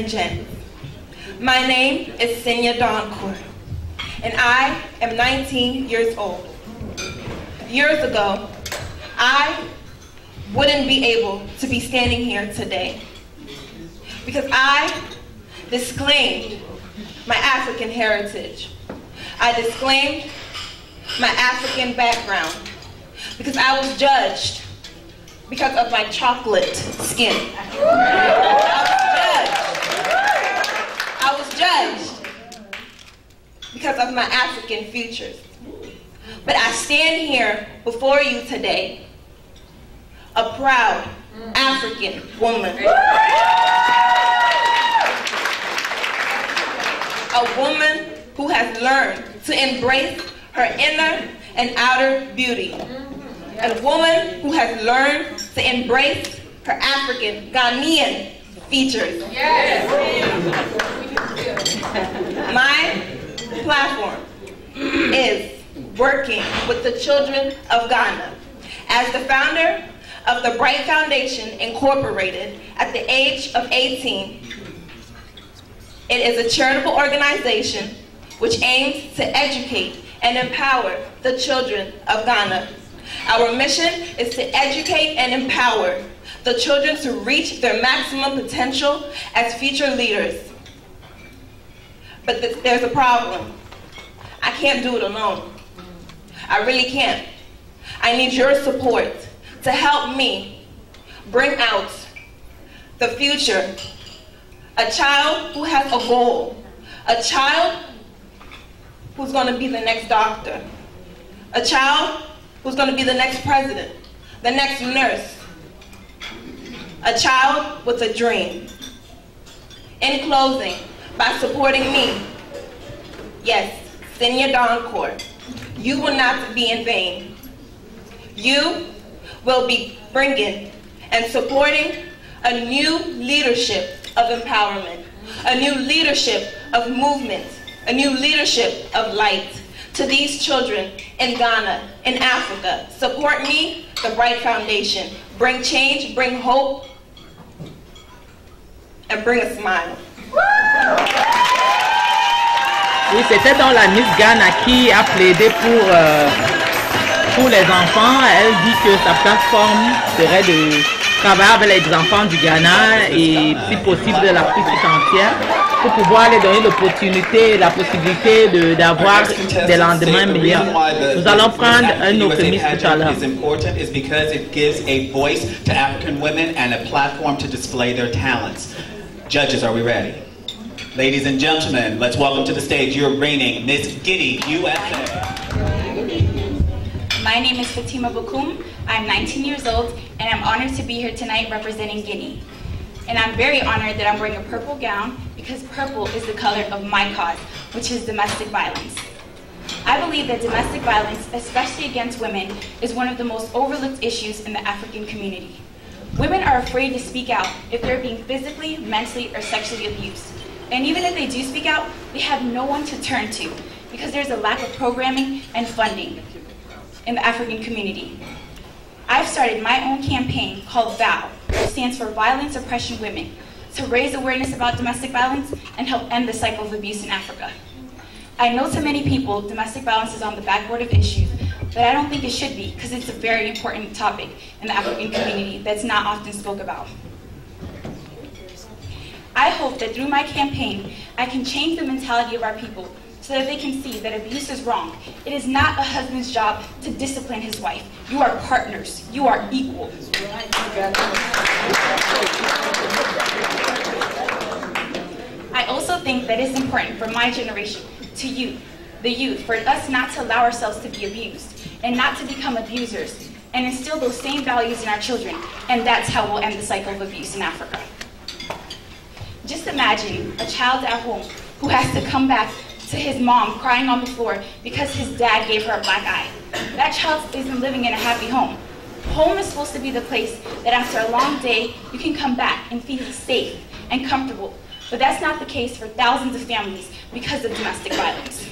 and Jen. My name is Senya Doncourt, and I am 19 years old. Years ago, I wouldn't be able to be standing here today because I disclaimed my African heritage. I disclaimed my African background because I was judged because of my chocolate skin. I was judged because of my African features. But I stand here before you today, a proud African woman. A woman who has learned to embrace her inner and outer beauty. A woman who has learned to embrace her African, Ghanaian features. Yes. My platform is working with the children of Ghana. As the founder of the Bright Foundation Incorporated at the age of 18, it is a charitable organization which aims to educate and empower the children of Ghana. Our mission is to educate and empower the children to reach their maximum potential as future leaders. But there's a problem. I can't do it alone. I really can't. I need your support to help me bring out the future. A child who has a goal. A child who's going to be the next doctor. A child who's going to be the next president, the next nurse. A child with a dream. In closing, by supporting me, yes, Senya Doncourt, you will not be in vain. You will be bringing and supporting a new leadership of empowerment, a new leadership of movement, a new leadership of light to these children in Ghana, in Africa. Support me, the Bright Foundation. Bring change, bring hope, and bring a smile. Oui, c'était donc la Miss Ghana qui a plaidé pour les enfants. Elle dit que sa plateforme serait de travailler avec les enfants du Ghana et si possible de l'Afrique tout entière pour pouvoir les donner l'opportunité, la possibilité d'avoir des lendemains meilleurs. Nous allons prendre un autre Miss tout à l'heure. Is important is because it gives a voice to African women and a platform to display their talents. Judges, are we ready? Ladies and gentlemen, let's welcome to the stage your reigning Miss Guinea, USA. My name is Fatima Bokoum. I'm 19 years old, and I'm honored to be here tonight representing Guinea. And I'm very honored that I'm wearing a purple gown because purple is the color of my cause, which is domestic violence. I believe that domestic violence, especially against women, is one of the most overlooked issues in the African community. Women are afraid to speak out if they're being physically, mentally, or sexually abused. And even if they do speak out, they have no one to turn to because there's a lack of programming and funding in the African community. I've started my own campaign called VOW, which stands for Violence Oppression Women, to raise awareness about domestic violence and help end the cycle of abuse in Africa. I know to many people domestic violence is on the backboard of issues, but I don't think it should be because it's a very important topic in the African community that's not often spoke about. I hope that through my campaign, I can change the mentality of our people so that they can see that abuse is wrong. It is not a husband's job to discipline his wife. You are partners. You are equal. I also think that it's important for my generation, to youth, the youth, for us not to allow ourselves to be abused and not to become abusers and instill those same values in our children. And that's how we'll end the cycle of abuse in Africa. Just imagine a child at home who has to come back to his mom crying on the floor because his dad gave her a black eye. That child isn't living in a happy home. Home is supposed to be the place that after a long day, you can come back and feel safe and comfortable. But that's not the case for thousands of families because of domestic violence.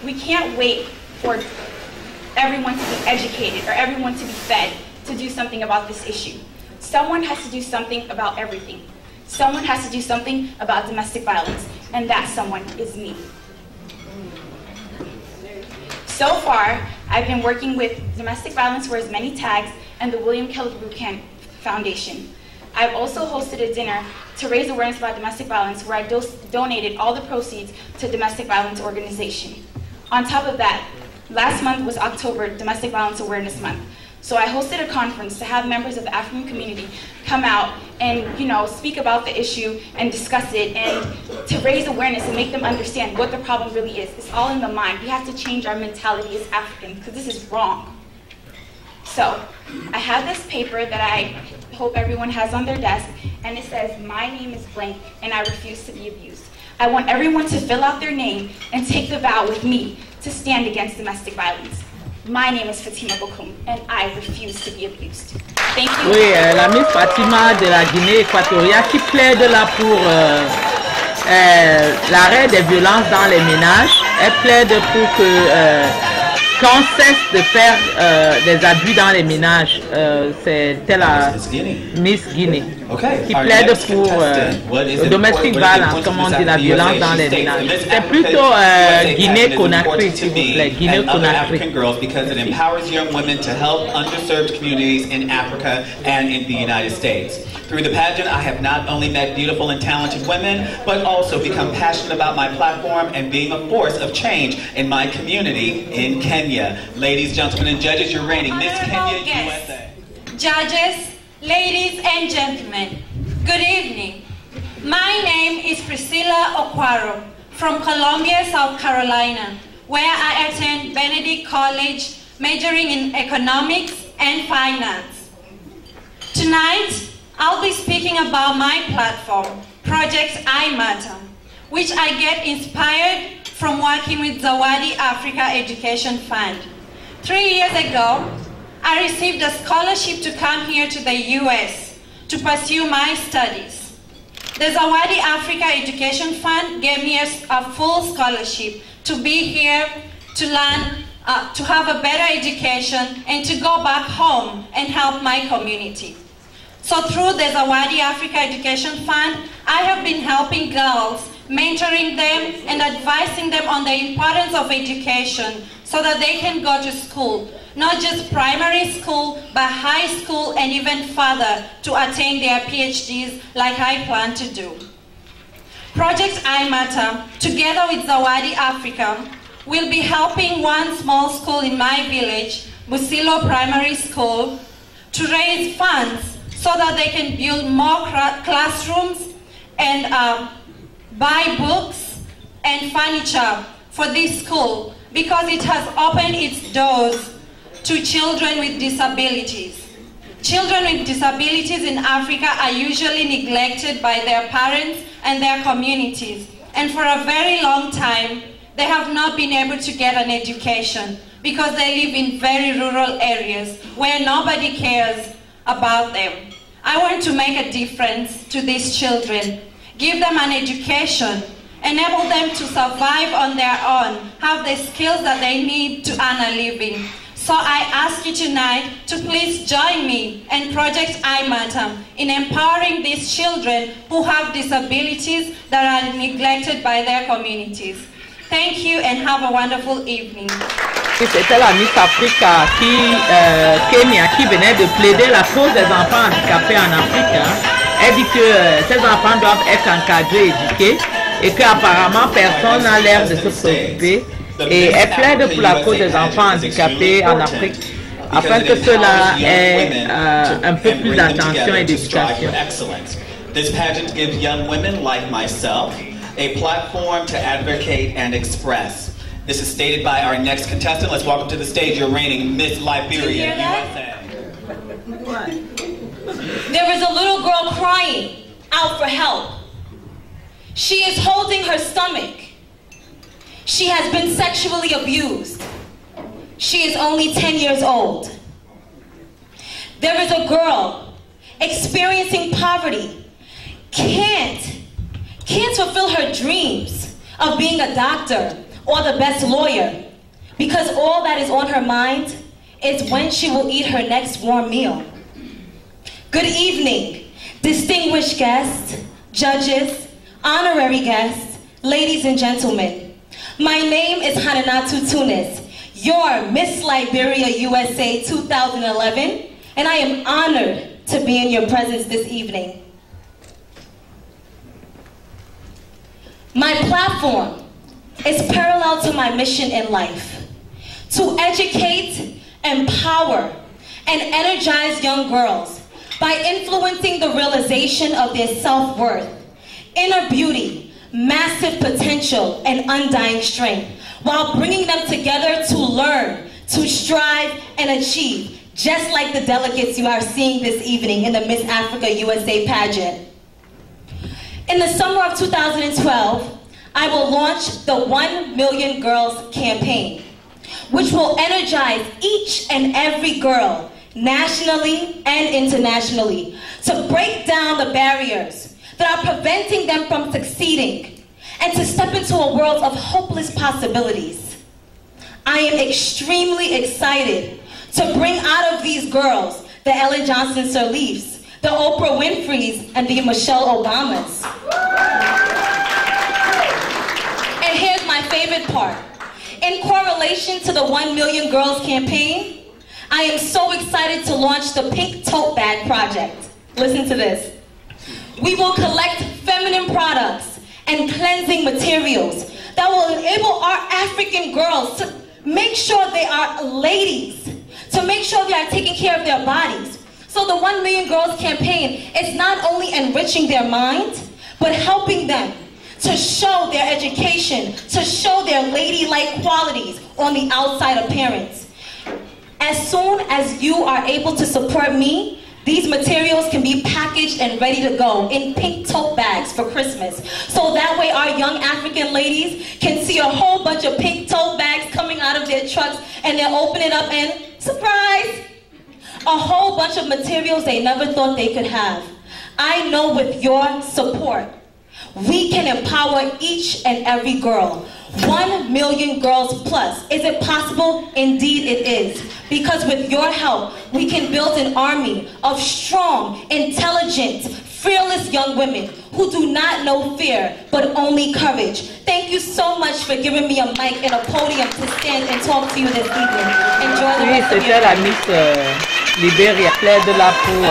We can't wait for everyone to be educated or everyone to be fed to do something about this issue. Someone has to do something about everything. Someone has to do something about domestic violence, and that someone is me. So far, I've been working with Domestic Violence Wears Many Tags and the William Keller Bootcamp Foundation. I've also hosted a dinner to raise awareness about domestic violence where I donated all the proceeds to Domestic Violence Organization. On top of that, last month was October Domestic Violence Awareness Month. So I hosted a conference to have members of the African community come out and, speak about the issue and discuss it and to raise awareness and make them understand what the problem really is. It's all in the mind. We have to change our mentality as Africans because this is wrong. So I have this paper that I hope everyone has on their desk, and it says, "My name is blank and I refuse to be abused." I want everyone to fill out their name and take the vow with me to stand against domestic violence. My name is Fatima Bokoum, and I refuse to be abused. Thank you. Oui, la Miss Fatima de la Guinée équatoriale qui plaide là pour l'arrêt des violences dans les ménages. Elle plaide pour que qu'on cesse de faire des abus dans les ménages. C'était la Miss Guinée qui plaide pour le domestic violence, comme on dit, la violence dans les ménages. C'est plutôt Guinée-Conakry, s'il vous plaît, Guinée-Conakry. Because it empowers young women to help underserved communities in Africa and in the United States. Through the pageant, I have not only met beautiful and talented women, but also become passionate about my platform and being a force of change in my community in Kenya. Ladies, gentlemen, and judges, you're reigning Miss Kenya USA. Judges, ladies and gentlemen, good evening. My name is Priscilla Okwaro from Columbia, South Carolina, where I attend Benedict College, majoring in economics and finance. Tonight, I'll be speaking about my platform, Project I Matter, which I get inspired from working with Zawadi Africa Education Fund. 3 years ago, I received a scholarship to come here to the US to pursue my studies. The Zawadi Africa Education Fund gave me a full scholarship to be here, to learn, to have a better education, and to go back home and help my community. So through the Zawadi Africa Education Fund, I have been helping girls, mentoring them and advising them on the importance of education so that they can go to school, not just primary school, but high school and even further to attain their PhDs like I plan to do. Project I Matter, together with Zawadi Africa, will be helping one small school in my village, Busilo Primary School, to raise funds so that they can build more classrooms and buy books and furniture for this school because it has opened its doors to children with disabilities. Children with disabilities in Africa are usually neglected by their parents and their communities, and for a very long time they have not been able to get an education because they live in very rural areas where nobody cares about them. I want to make a difference to these children, give them an education, enable them to survive on their own, have the skills that they need to earn a living. So I ask you tonight to please join me and Project I Matter in empowering these children who have disabilities that are neglected by their communities. Thank you and have a wonderful evening. C'était la Miss Africa Kenya qui venait de plaider la cause des enfants handicapés en Afrique. Elle dit que ces enfants doivent être encadrés, éduqués et qu'apparemment personne n'a l'air de se préoccuper. Et elle plaide pour la cause des enfants handicapés en Afrique afin que cela ait un peu plus d'attention et d'éducation. This pageant gives young women like myself a platform to advocate and express. This is stated by our next contestant. Let's welcome to the stage your reigning Miss Liberia USA. There is a little girl crying out for help. She is holding her stomach. She has been sexually abused. She is only 10 years old. There is a girl experiencing poverty, can't fulfill her dreams of being a doctor or the best lawyer because all that is on her mind is when she will eat her next warm meal. Good evening, distinguished guests, judges, honorary guests, ladies and gentlemen. My name is Hananatu Tunis, your Miss Liberia USA 2011, and I am honored to be in your presence this evening. My platform is parallel to my mission in life, to educate, empower, and energize young girls by influencing the realization of their self-worth, inner beauty, massive potential, and undying strength, while bringing them together to learn, to strive, and achieve, just like the delegates you are seeing this evening in the Miss Africa USA pageant. In the summer of 2012, I will launch the 1 Million Girls campaign, which will energize each and every girl, nationally and internationally, to break down the barriers that are preventing them from succeeding and to step into a world of hopeless possibilities. I am extremely excited to bring out of these girls the Ellen Johnson Sirleafs, the Oprah Winfreys, and the Michelle Obamas. And here's my favorite part. In correlation to the 1 Million Girls campaign, I am so excited to launch the Pink Tote Bag Project. Listen to this. We will collect feminine products and cleansing materials that will enable our African girls to make sure they are ladies, to make sure they are taking care of their bodies. So the 1 Million Girls campaign is not only enriching their mind, but helping them to show their education, to show their ladylike qualities on the outside appearance. As soon as you are able to support me, these materials can be packaged and ready to go in pink tote bags for Christmas. So that way our young African ladies can see a whole bunch of pink tote bags coming out of their trucks and they'll open it up and, surprise, a whole bunch of materials they never thought they could have. I know with your support, we can empower each and every girl. 1 million girls plus. Is it possible? Indeed it is. Because with your help, we can build an army of strong, intelligent, fearless young women who do not know fear, but only courage. Thank you so much for giving me a mic and a podium to stand and talk to you this evening. Enjoy the rest of your c'était la Miss Liberia, plaide là pour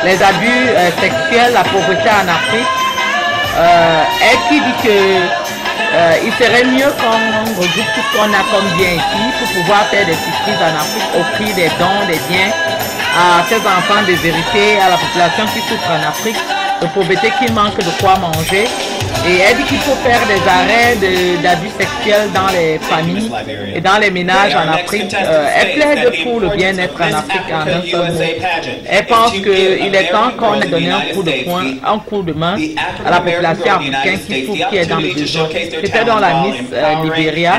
les abus sexuels, la pauvreté en Afrique. Elle qui dit que il serait mieux qu'on regroupe tout ce qu'on a comme bien ici pour pouvoir faire des surprises en Afrique, offrir des dons, des biens à ces enfants déshérités, à la population qui souffre en Afrique, de pauvreté qui manque de quoi manger. Et elle dit qu'il faut faire des arrêts d'abus sexuels dans les familles et dans les ménages en Afrique. Elle plaide pour le bien-être en Afrique en un seul mot. Elle pense qu'il est temps qu'on ait donné un coup de poing, un coup de main à la population africaine qui est dans le besoin. C'était dans la Miss Liberia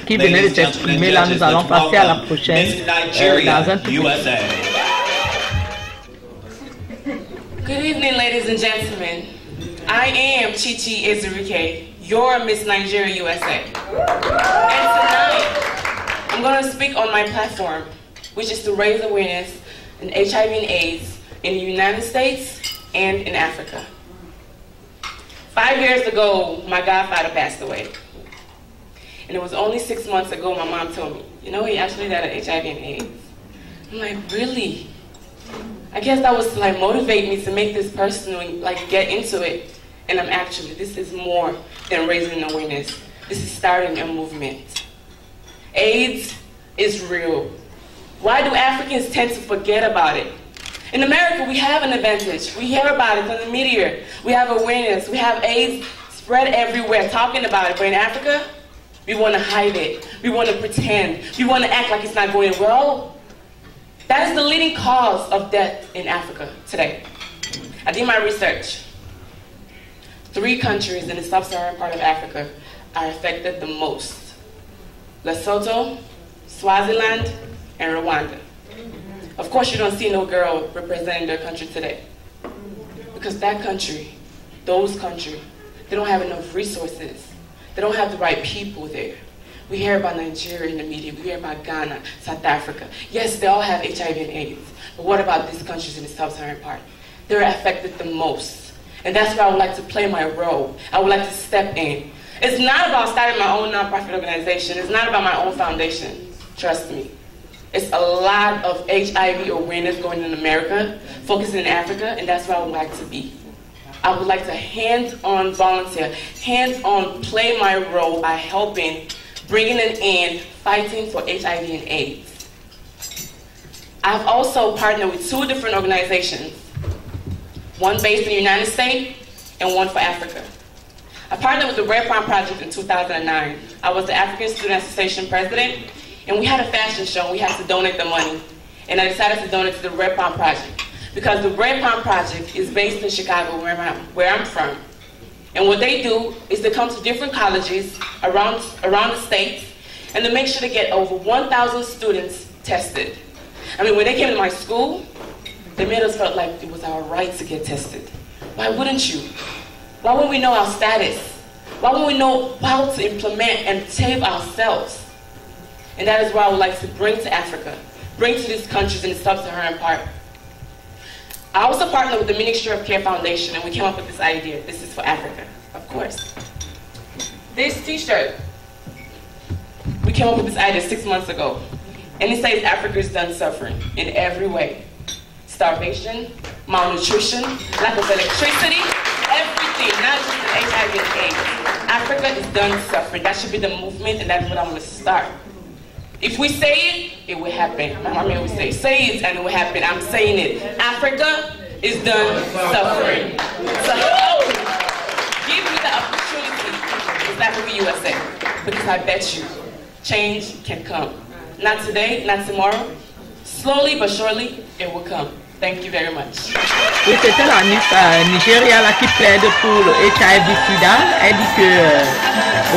qui venait de s'exprimer. Là, nous allons passer à la prochaine dans un tout petit. Good evening, ladies and gentlemen. I am Chichi Ezurike, your Miss Nigeria USA. And tonight, I'm going to speak on my platform, which is to raise awareness in HIV and AIDS in the United States and in Africa. 5 years ago, my godfather passed away. And it was only 6 months ago my mom told me, you know, he actually died of HIV and AIDS. I'm like, really? I guess that was to like motivate me to make this personal, like get into it. And I'm actually, this is more than raising awareness. This is starting a movement. AIDS is real. Why do Africans tend to forget about it? In America, we have an advantage. We hear about it on the media. We have awareness. We have AIDS spread everywhere, talking about it. But in Africa, we want to hide it. We want to pretend. We want to act like it's not going well. That is the leading cause of death in Africa today. I did my research. 3 countries in the sub-Saharan part of Africa are affected the most: Lesotho, Swaziland, and Rwanda. Of course, you don't see no girl representing their country today. Because that country, those countries, they don't have enough resources. They don't have the right people there. We hear about Nigeria in the media, we hear about Ghana, South Africa. Yes, they all have HIV and AIDS. But what about these countries in the sub-Saharan part? they're affected the most. And that's where I would like to play my role. I would like to step in. It's not about starting my own nonprofit organization. It's not about my own foundation. Trust me. It's a lot of HIV awareness going on in America, focusing in Africa, and that's where I would like to be. I would like to hands-on volunteer, hands-on play my role by helping, bringing an end, fighting for HIV and AIDS. I've also partnered with 2 different organizations, one based in the United States and one for Africa. I partnered with the Red Palm Project in 2009. I was the African Student Association president, and we had a fashion show, and we had to donate the money. And I decided to donate to the Red Palm Project, because the Red Palm Project is based in Chicago, where I'm from. And what they do is they come to different colleges around the states, and they make sure to get over 1,000 students tested. I mean, when they came to my school, they made us feel like it was our right to get tested. Why wouldn't you? Why wouldn't we know our status? Why wouldn't we know how to implement and save ourselves? And that is what I would like to bring to Africa, bring to these countries in the sub-Saharan part. I also partnered with the Ministry of Care Foundation, and we came up with this idea. This is for Africa, of course. This t-shirt, we came up with this idea 6 months ago. And it says Africa is done suffering in every way. Starvation, malnutrition, lack of electricity, everything, not just the HIV and AIDS. Africa is done suffering. That should be the movement, and that's what I want to start. If we say it, it will happen. My mommy always say it and it will happen. I'm saying it. Africa is done suffering. So give me the opportunity with Africa USA, because I bet you change can come. Not today, not tomorrow. Slowly but surely, it will come. Thank you very much. Oui, c'était la Miss Nigeria là, qui plaide pour le HIV-Sida. Elle dit que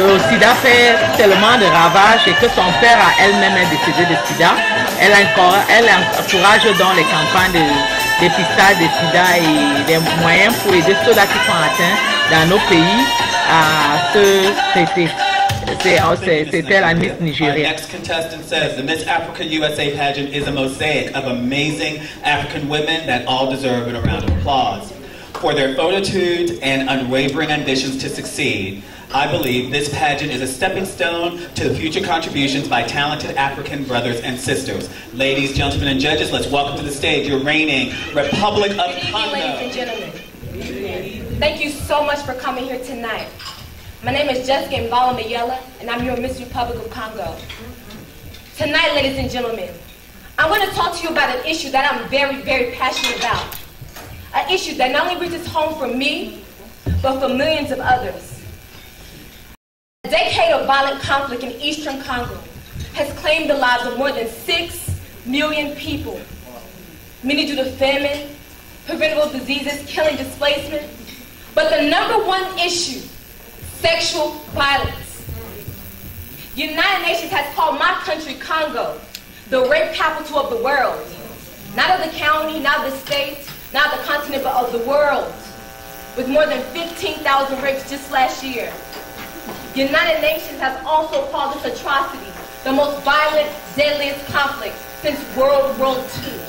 le Sida fait tellement de ravages et que son père a elle-même est décédé de Sida. Elle encourage dans les campagnes de dépistage de Sida et des moyens pour aider ceux-là qui sont atteints dans nos pays à se traiter. C'était la Miss Nigeria. Our next contestant says the Miss Africa USA pageant is a mosaic of amazing African women that all deserve a round of applause. For their fortitude and unwavering ambitions to succeed, I believe this pageant is a stepping stone to the future contributions by talented African brothers and sisters. Ladies, gentlemen, and judges, let's welcome to the stage your reigning Republic of Congo. Ladies and gentlemen, thank you so much for coming here tonight. My name is Jessica Mbala Mayela, and I'm your Miss Republic of Congo. Tonight, ladies and gentlemen, I'm going to talk to you about an issue that I'm very, very passionate about. An issue that not only reaches home for me, but for millions of others. A decade of violent conflict in eastern Congo has claimed the lives of more than 6 million people, many due to famine, preventable diseases, killing, displacement. But the #1 issue, sexual violence. The United Nations has called my country, Congo, the rape capital of the world. Not of the county, not of the state, not of the continent, but of the world. With more than 15,000 rapes just last year. The United Nations has also called this atrocity the most violent, deadliest conflict since World War II.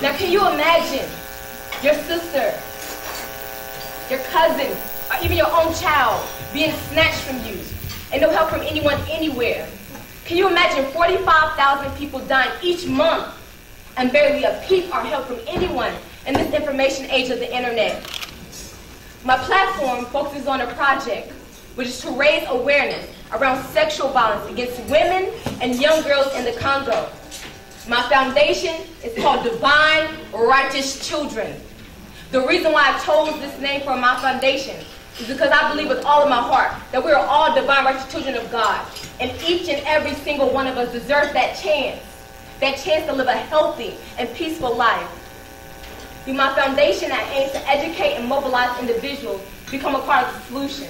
Now can you imagine your sister, your cousin, or even your own child being snatched from you and no help from anyone anywhere? Can you imagine 45,000 people dying each month and barely a peep or help from anyone in this information age of the internet? My platform focuses on a project which is to raise awareness around sexual violence against women and young girls in the Congo. My foundation is called Divine Righteous Children. The reason why I chose this name for my foundation is because I believe with all of my heart that we are all divine righteous children of God. And each and every single one of us deserves that chance to live a healthy and peaceful life. Through my foundation, I aim to educate and mobilize individuals to become a part of the solution.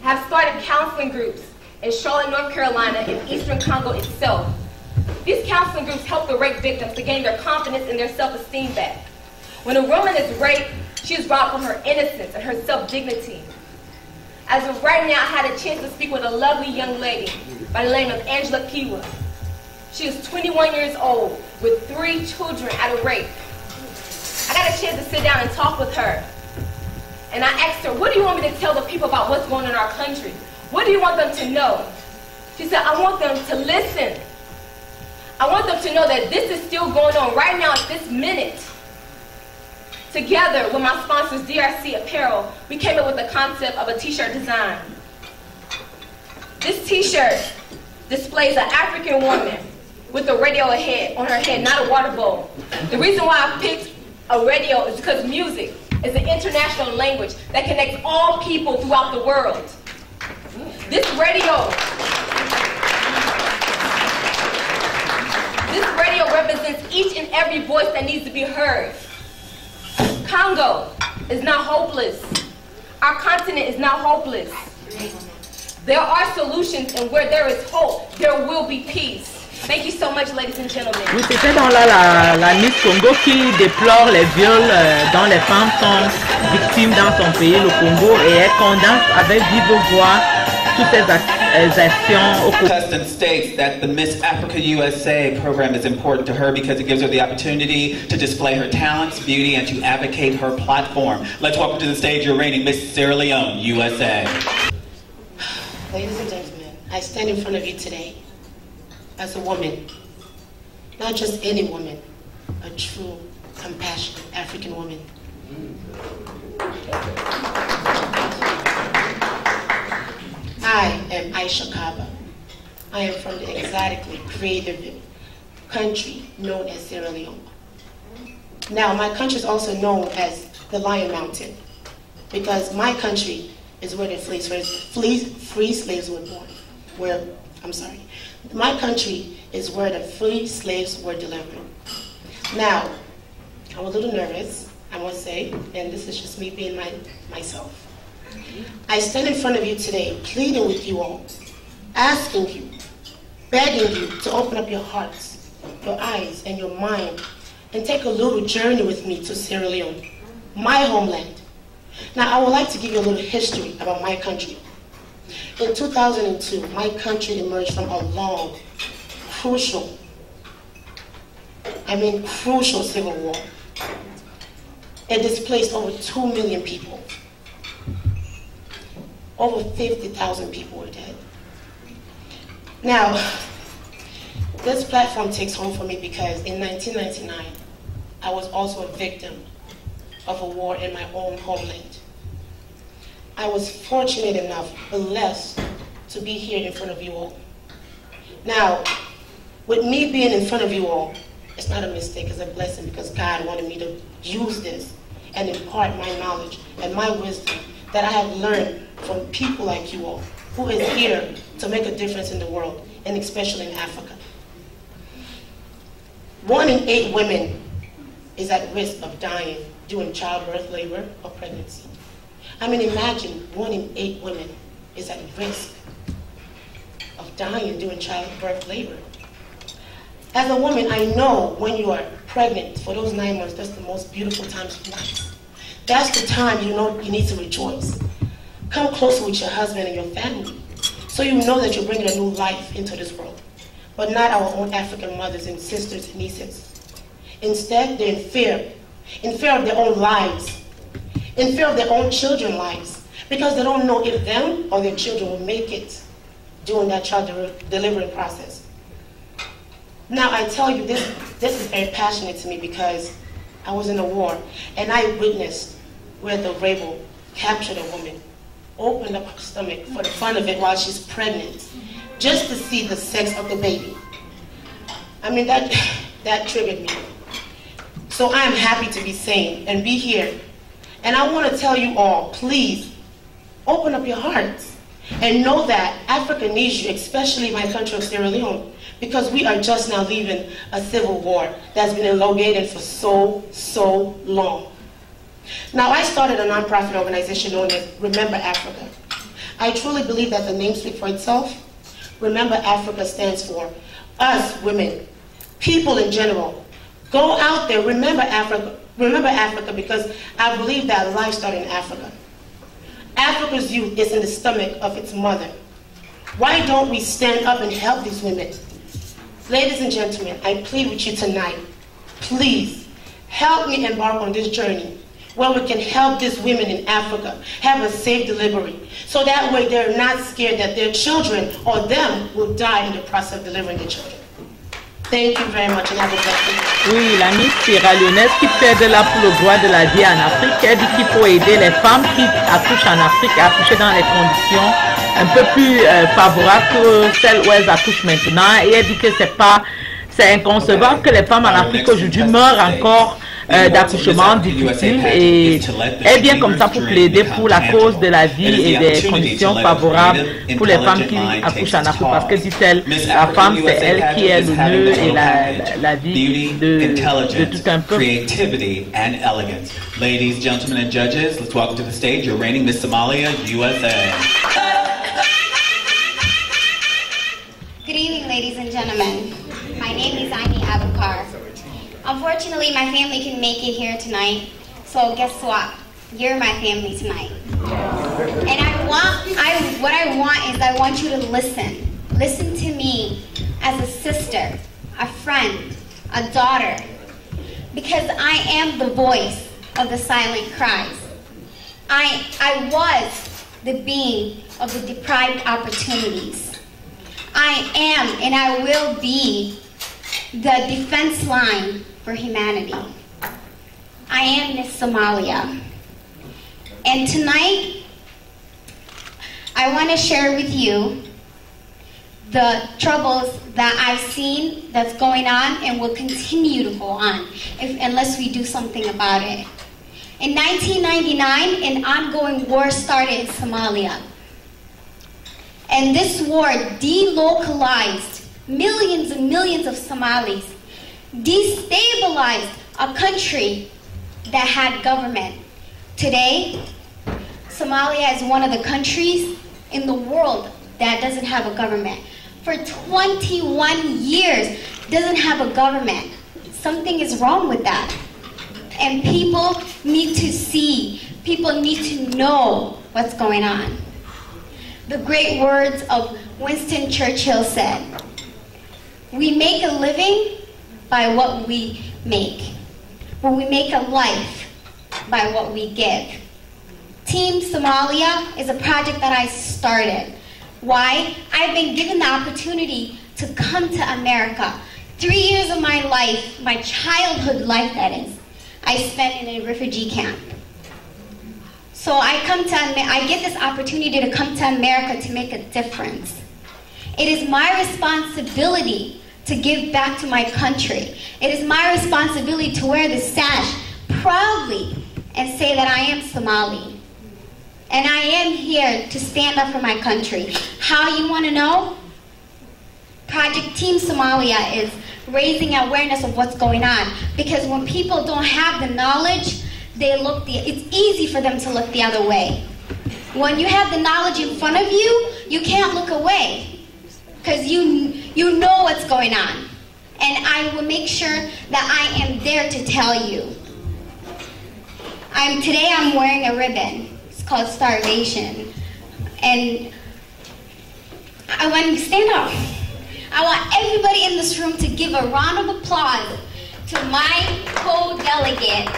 I have started counseling groups in Charlotte, North Carolina, and Eastern Congo itself. These counseling groups help the rape victims to gain their confidence and their self-esteem back. When a woman is raped, she is robbed from her innocence and her self-dignity. As of right now, I had a chance to speak with a lovely young lady by the name of Angela Kiwa. She is 21 years old with 3 children at a rape. I got a chance to sit down and talk with her. And I asked her, what do you want me to tell the people about what's going on in our country? What do you want them to know? She said, I want them to listen. I want them to know that this is still going on right now at this minute. Together with my sponsors, DRC Apparel, we came up with the concept of a t-shirt design. This t-shirt displays an African woman with a radio on her head, not a water bowl. The reason why I picked a radio is because music is an international language that connects all people throughout the world. This radio represents each and every voice that needs to be heard. Congo is not hopeless. Our continent is not hopeless. There are solutions, and where there is hope, there will be peace. Thank you so much, ladies and gentlemen. Oui, c'était donc là la Miss Congo qui déplore les viols dont les femmes sont victimes dans son pays, le Congo, et elle condamne avec vive voix toutes ces actions au Congo. Preston states that the Miss Africa USA program is important to her because it gives her the opportunity to display her talents, beauty, and to advocate her platform. Let's welcome to the stage your reigning Miss Sierra Leone, USA. Ladies and gentlemen, I stand in front of you today as a woman, not just any woman, a true, compassionate African woman. I am Aisha Kaba. I am from the exotically creative country known as Sierra Leone. Now, my country is also known as the Lion Mountain because my country is where the free slaves were born. My country is where the free slaves were delivered. Now, I'm a little nervous, I must say, and this is just me being myself. I stand in front of you today, pleading with you all, asking you, begging you to open up your hearts, your eyes, and your mind, and take a little journey with me to Sierra Leone, my homeland. Now, I would like to give you a little history about my country. In 2002, my country emerged from a long, crucial civil war. It displaced over 2 million people. Over 50,000 people were dead. Now, this platform takes home for me because in 1999, I was also a victim of a war in my own homeland. I was fortunate enough, blessed, to be here in front of you all. Now, with me being in front of you all, it's not a mistake, it's a blessing because God wanted me to use this and impart my knowledge and my wisdom that I have learned from people like you all, who is here to make a difference in the world, and especially in Africa. 1 in 8 women is at risk of dying during childbirth, labor, or pregnancy. I mean, imagine 1 in 8 women is at risk of dying during childbirth, labor. As a woman, I know when you are pregnant for those 9 months, that's the most beautiful time of life. That's the time you know you need to rejoice. Come closer with your husband and your family so you know that you're bringing a new life into this world. But not our own African mothers and sisters and nieces. Instead, they're in fear of their own lives, in fear of their own children's lives, because they don't know if them or their children will make it during that child delivering process. Now, I tell you, this is very passionate to me because I was in a war, and I witnessed where the rebel captured a woman, opened up her stomach for the fun of it while she's pregnant, just to see the sex of the baby. I mean, that triggered me. So I am happy to be sane and be here. And I want to tell you all, please, open up your hearts and know that Africa needs you, especially my country of Sierra Leone, because we are just now leaving a civil war that's been elongated for so long. Now, I started a nonprofit organization known as Remember Africa. I truly believe that the name speaks for itself. Remember Africa stands for us women, people in general. Go out there, remember Africa, because I believe that life started in Africa. Africa's youth is in the stomach of its mother. Why don't we stand up and help these women? Ladies and gentlemen, I plead with you tonight, please, help me embark on this journey where we can help these women in Africa have a safe delivery. So that way they're not scared that their children or them will die in the process of delivering their children. Thank you very much and have a blessed day. Oui, la Miss sierra-léonaise qui plaide là pour le droit de la vie en Afrique, elle dit qu'il faut aider les femmes qui accouchent en Afrique à accoucher dans les conditions un peu plus favorables que celles où elles accouchent maintenant. Et elle dit que c'est inconcevable que les femmes en Afrique aujourd'hui meurent encore d'accouchements difficiles, et elle vient comme ça pour plaider pour la cause de la vie et des conditions favorables pour les femmes qui accouchent en Afrique, parce que dit-elle, la femme c'est elle qui est le nœud et la vie de tout un peuple. Ladies, gentlemen and judges, let's welcome to the stage your reigning Miss Somalia, USA. Good evening, ladies and gentlemen. My name is Aini Abukar. Unfortunately, my family can make it here tonight, so guess what? You're my family tonight. And what I want you to listen. Listen to me as a sister, a friend, a daughter, because I am the voice of the silent cries. I was the being of the deprived opportunities. I am and I will be the defense line for humanity. I am Miss Somalia. And tonight, I want to share with you the troubles that I've seen that's going on and will continue to go on unless we do something about it. In 1999, an ongoing war started in Somalia. And this war delocalized millions and millions of Somalis, destabilized a country that had government. Today, Somalia is one of the countries in the world that doesn't have a government. For 21 years, doesn't have a government. Something is wrong with that. And people need to see, people need to know what's going on. The great words of Winston Churchill said, "We make a living by what we make, but we make a life by what we give." Team Somalia is a project that I started. Why? I've been given the opportunity to come to America. 3 years of my life, my childhood life that is, I spent in a refugee camp. So I get this opportunity to come to America to make a difference. It is my responsibility to give back to my country. It is my responsibility to wear the sash proudly and say that I am Somali. And I am here to stand up for my country. How you want to know? Project Team Somalia is raising awareness of what's going on. Because when people don't have the knowledge, it's easy for them to look the other way. When you have the knowledge in front of you, you can't look away. Because you know what's going on. And I will make sure that I am there to tell you. Today I'm wearing a ribbon. It's called Starvation. And I want to stand up. I want everybody in this room to give a round of applause to my co-delegate.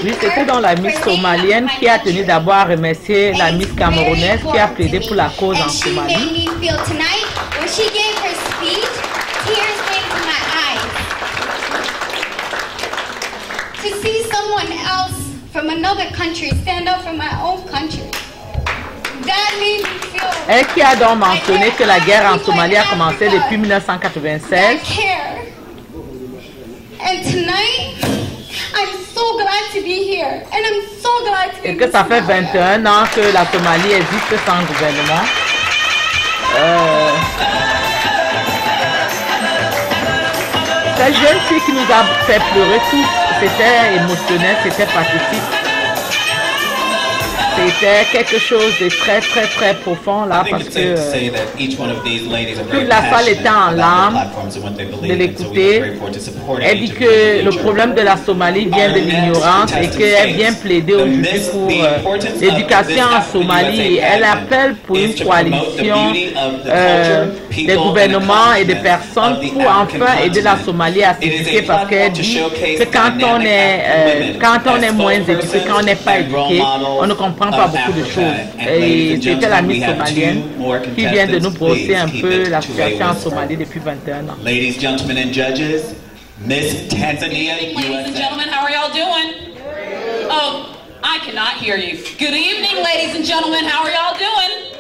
Oui, c'était donc la Miss somalienne qui a tenu d'abord à remercier la Miss camerounaise qui a plaidé pour la cause en Somalie. When she gave her speech, tears came to my eyes. To see someone else from another country stand up for my own country, that made me feel. Elle qui a donc mentionné que la guerre en Somalie a commencé depuis 1996. And tonight, I'm so glad to be here, and I'm so glad to be. Et que ça fait 21 ans que la Somalie existe sans gouvernement. Cette jeune fille qui nous a fait pleurer tous, c'était émotionnel, c'était pathétique. C'était quelque chose de très très très profond là parce que toute la salle était en larmes de l'écouter. Elle dit que le problème de la Somalie vient de l'ignorance et qu'elle vient plaider aujourd'hui pour l'éducation en Somalie. Elle appelle pour une coalition des gouvernements et des personnes pour enfin aider la Somalie à s'éduquer parce qu'elle dit que quand on est moins éduqué, quand on n'est pas éduqué, on ne comprend pas beaucoup de choses. Et c'était la Miss somalienne qui vient de nous brosser un peu la situation en Somalie depuis 21 ans. Ladies, gentlemen, and judges, Miss Tanzania, Ladies and gentlemen, how are y'all doing? Oh, I cannot hear you. Good evening, ladies and gentlemen, how are y'all doing?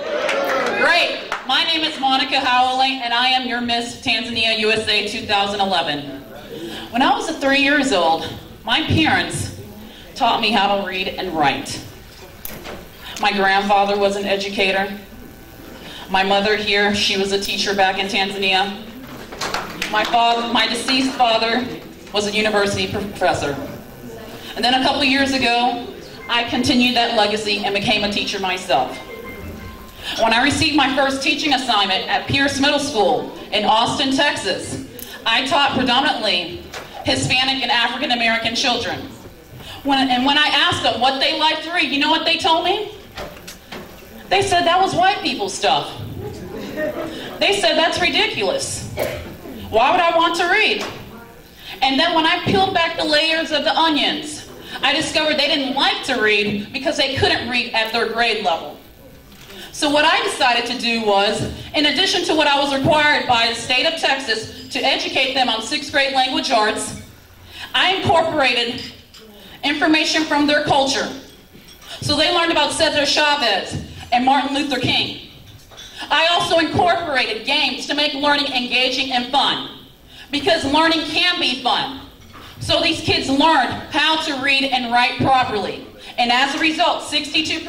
Great. My name is Monica Howley, and I am your Miss Tanzania USA 2011. When I was 3 years old, my parents taught me how to read and write. My grandfather was an educator. My mother here, she was a teacher back in Tanzania. My deceased father was a university professor. And then a couple years ago, I continued that legacy and became a teacher myself. When I received my first teaching assignment at Pierce Middle School in Austin, Texas, I taught predominantly Hispanic and African American children. When I asked them what they liked to read, you know what they told me? They said that was white people's stuff. They said that's ridiculous. Why would I want to read? And then when I peeled back the layers of the onions, I discovered they didn't like to read because they couldn't read at their grade level. So what I decided to do was, in addition to what I was required by the state of Texas to educate them on 6th grade language arts, I incorporated information from their culture. So they learned about Cesar Chavez and Martin Luther King. I also incorporated games to make learning engaging and fun, because learning can be fun. So these kids learned how to read and write properly. And as a result, 62%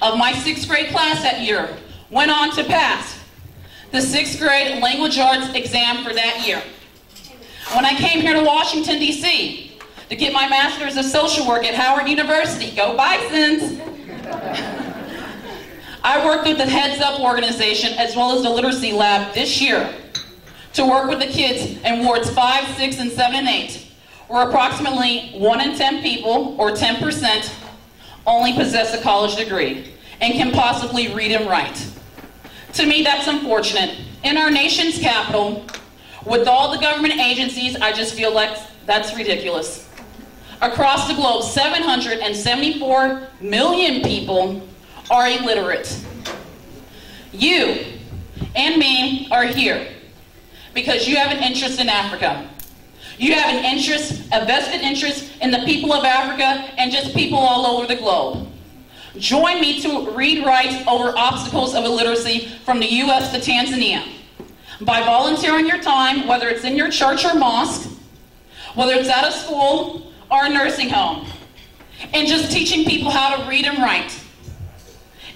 of my 6th grade class that year went on to pass the 6th grade language arts exam for that year. When I came here to Washington, D.C. to get my master's of social work at Howard University, go Bisons, I worked with the Heads Up organization as well as the Literacy Lab this year to work with the kids in wards 5, 6, and 7, and 8, where approximately 1 in 10 people, or 10%, only possess a college degree and can possibly read and write. To me, that's unfortunate. In our nation's capital, with all the government agencies, I just feel like that's ridiculous. Across the globe, 774 million people are illiterate. You and me are here because you have an interest in Africa. You have an interest, a vested interest in the people of Africa and just people all over the globe. Join me to read, write over obstacles of illiteracy from the U.S. to Tanzania by volunteering your time, whether it's in your church or mosque, whether it's at a school or a nursing home, and just teaching people how to read and write.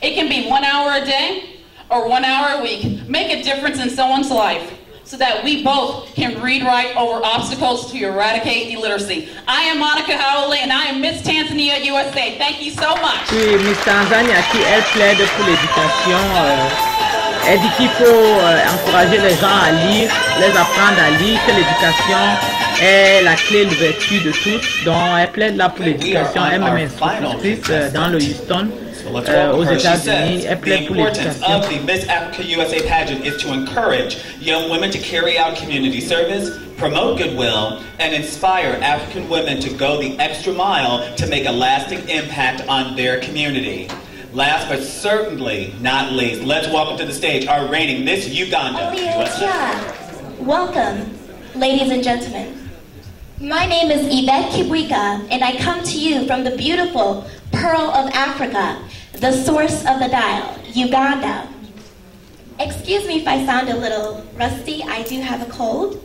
It can be 1 hour a day or 1 hour a week. Make a difference in someone's life so that we both can read, write over obstacles to eradicate illiteracy. I am Monica Howley and I am Miss Tanzania USA. Thank you so much. Oui, Miss Tanzania qui elle plaide pour l'éducation. Elle dit qu'il faut encourager les gens à lire, les apprendre à lire, que l'éducation est la clé de vertu de tous. Donc elle plaide là pour l'éducation. Elle-même institutrice dans le Houston. Aux États-Unis, elle plaide pour l'éducation. Of the Miss Africa USA pageant is to encourage young women to carry out community service, promote goodwill, and inspire African women to go the extra mile to make a lasting impact on their community. Last but certainly not least, let's welcome to the stage our reigning Miss Uganda USA. Welcome, ladies and gentlemen. My name is Yvette Kibwika, and I come to you from the beautiful Pearl of Africa, the source of the Nile, Uganda. Excuse me if I sound a little rusty, I do have a cold.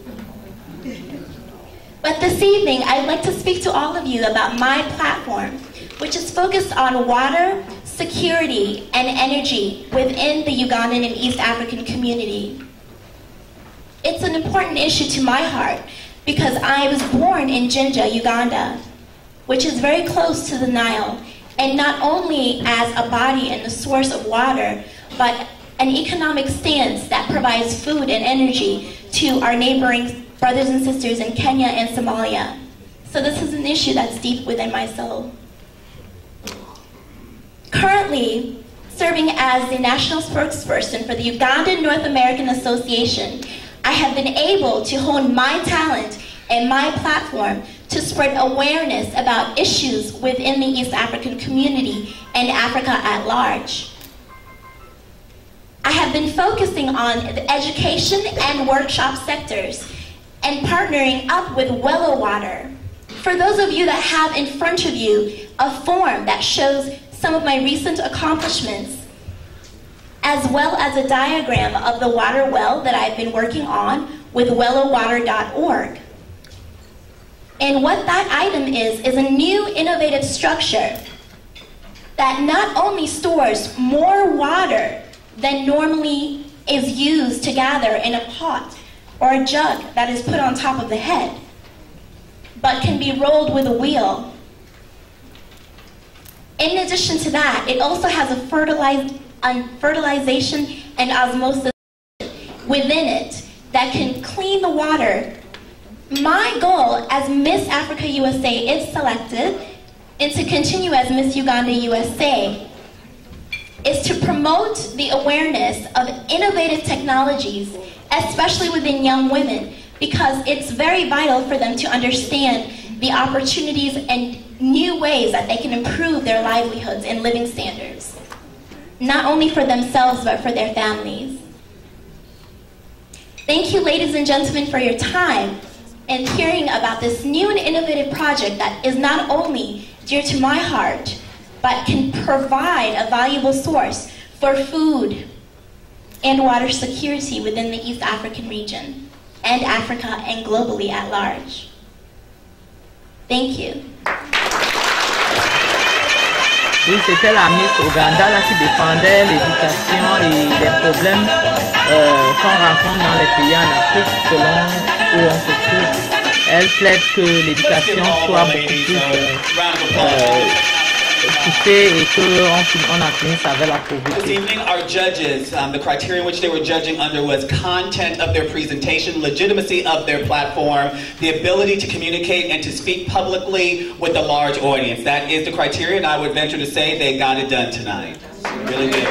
But this evening, I'd like to speak to all of you about my platform, which is focused on water, security, and energy within the Ugandan and East African community. It's an important issue to my heart because I was born in Jinja, Uganda, which is very close to the Nile, and not only as a body and the source of water, but an economic stance that provides food and energy to our neighboring brothers and sisters in Kenya and Somalia. So this is an issue that's deep within my soul. Currently, serving as the national spokesperson for the Ugandan North American Association, I have been able to hone my talent and my platform to spread awareness about issues within the East African community and Africa at large. I have been focusing on the education and workshop sectors and partnering up with Wello Water. For those of you that have in front of you a form that shows some of my recent accomplishments, as well as a diagram of the water well that I've been working on with wellowater.org. And what that item is a new innovative structure that not only stores more water than normally is used to gather in a pot or a jug that is put on top of the head, but can be rolled with a wheel. In addition to that, it also has a fertilization and osmosis within it that can clean the water. My goal as Miss Africa USA is selected and to continue as Miss Uganda USA is to promote the awareness of innovative technologies, especially within young women, because it's very vital for them to understand the opportunities and new ways that they can improve their livelihoods and living standards, not only for themselves, but for their families. Thank you, ladies and gentlemen, for your time and hearing about this new and innovative project that is not only dear to my heart, but can provide a valuable source for food and water security within the East African region and Africa and globally at large. Thank you. Oui, c'était la Miss Ouganda là, qui défendait l'éducation et les problèmes qu'on rencontre dans les pays en Afrique selon où on se trouve. Elle plaide que l'éducation soit beaucoup plus poussée et qu'on en finisse avec la pauvreté. This evening, our judges, the criteria in which they were judging under was content of their presentation, legitimacy of their platform, the ability to communicate and to speak publicly with a large audience. That is the criteria, and I would venture to say they got it done tonight. Really did.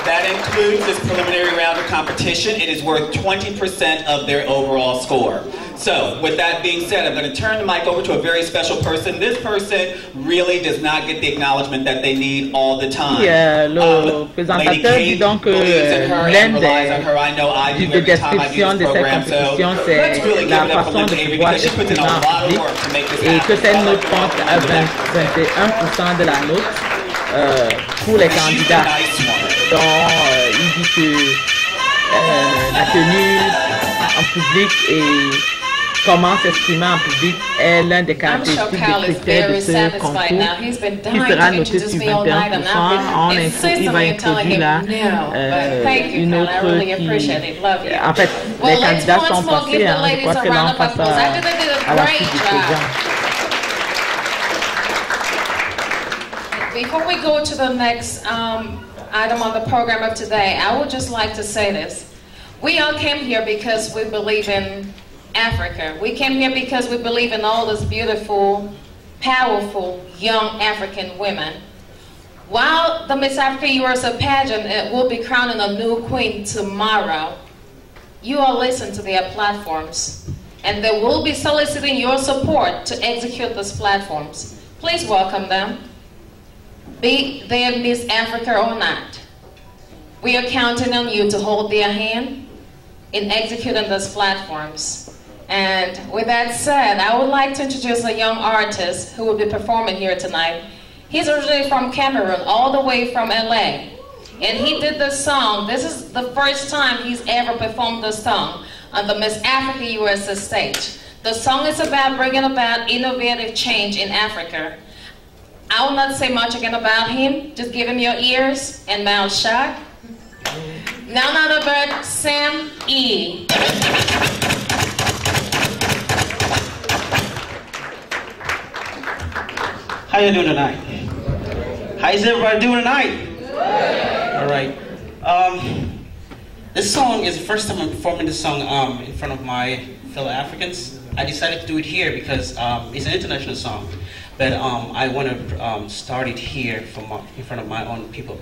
That includes this preliminary round of competition. It is worth 20% of their overall score. So, with that being said, I'm going to turn the mic over to a very special person. This person really does not get the acknowledgement that they need all the time. Le présentateur dit donc que l'un des descriptions de cette compétition, c'est la façon de pouvoir s'exprimer en public et que cette note compte à 21% de la note pour les candidats. Donc, il dit que la tenue en public et comment s'exprimer en public est l'un des caractéristiques des critères de ce concours qui sera noté sur 21%. Il va introduire là une autre qui... En fait, les candidats sont passés, je crois que là on passe à la suite du programme. Before we go to the next item on the program of today, I would just like to say this. We all came here because we believe in Africa. We came here because we believe in all those beautiful, powerful, young African women. While the Miss Africa USA pageant will be crowning a new queen tomorrow, you all listen to their platforms, and they will be soliciting your support to execute those platforms. Please welcome them, be they Miss Africa or not. We are counting on you to hold their hand in executing those platforms. And with that said, I would like to introduce a young artist who will be performing here tonight. He's originally from Cameroon, all the way from LA. And he did this song. This is the first time he's ever performed this song on the Miss Africa USA stage. The song is about bringing about innovative change in Africa. I will not say much again about him. Just give him your ears and mouth shut. None other but Sam E. How you doing tonight? How is everybody doing tonight? All right. This song is the first time I'm performing this song in front of my fellow Africans. I decided to do it here because it's an international song, but I want to start it here in front of my own people.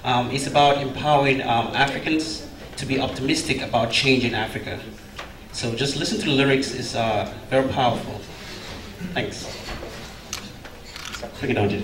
It's about empowering Africans to be optimistic about change in Africa. So just listen to the lyrics, it's very powerful. Thanks. Bring it on, Jim.